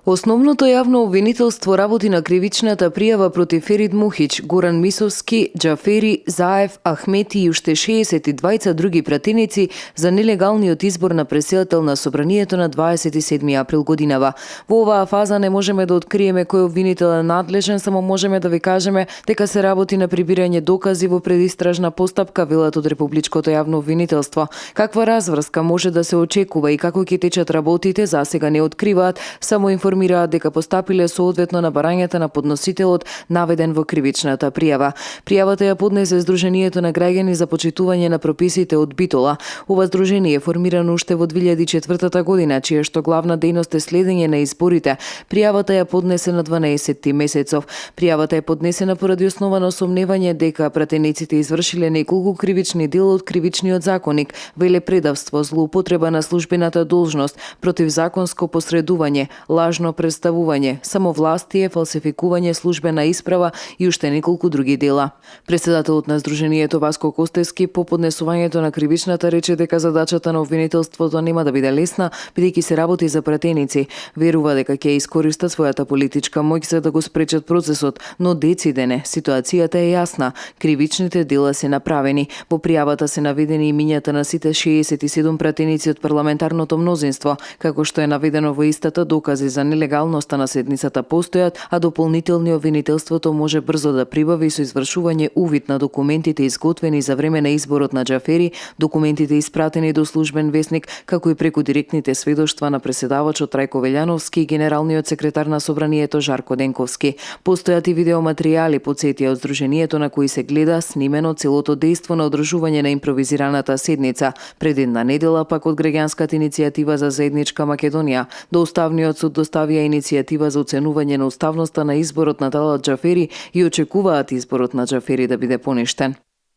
Основното јавно обвинителство работи на кривичната пријава против Ферид Мухич, Горан Мисовски, Џафери, Заев, Ахмети и уште 62 други пратеници за нелегалниот избор на претседател на Собранието на 27 април годинава. Во оваа фаза не можеме да откриеме кој обвинител е надлежен, само можеме да ви кажеме дека се работи на прибирање докази во предистражна постапка, велат од Републичкото јавно обвинителство. Каква разврска може да се очекува и како ќе течат работите, засега не откриваат, само информираат дека постапиле соодветно на барањата на подносителот наведен во кривичната пријава. Пријавата ја поднесе Сдруженијето на граѓани за почитување на прописите од Битола. Ова здружение е формирано уште во 2004 година, чија што главна дејност е следење на изборите. Пријавата ја поднесе на 12 месецов. Пријавата е поднесена поради основано сомневање дека пратениците извршиле неколку кривични дела од кривичниот законник, велепредавство, злоупотреба на службената должност, противзаконско посредување, лажно представување, самовластие, фалсификување службена исправа и уште неколку други дела. Претседателот на Сдруженијето Васко Костевски по поднесувањето на кривичната рече дека задачата на обвинителството нема да биде лесна, бидејќи се работи за пратеници. Верува дека ќе искористат својата политичка моќ за да го спречат процесот, но децидене ситуацијата е јасна. Кривичните дела се направени. Во пријавата се наведени имињата на сите 67 пратеници од парламентарното мнозинство, како што е наведено во истата, докази за нелегалноста на седницата постојат, а дополнителни обвинителството може брзо да прибави со извршување увид на документите изготвени за време на изборот на Џафери, документите испратени до службен весник, како и преку директните сведоштва на преседавачот Трајко Велјановски и генералниот секретар на Собранието Жарко Денковски. Постојат и видеоматеријали, потсетија од Сдруженијето, на кои се гледа снимено целото дејство на одржување на импровизираната седница. Пред една недела пак од граѓанската иницијатива за заедничка Македонија до Уставниот суд доставија иницијатива за оценување на уставноста на изборот на Талат Џафери и очекуваат изборот на Џафери да биде поништен.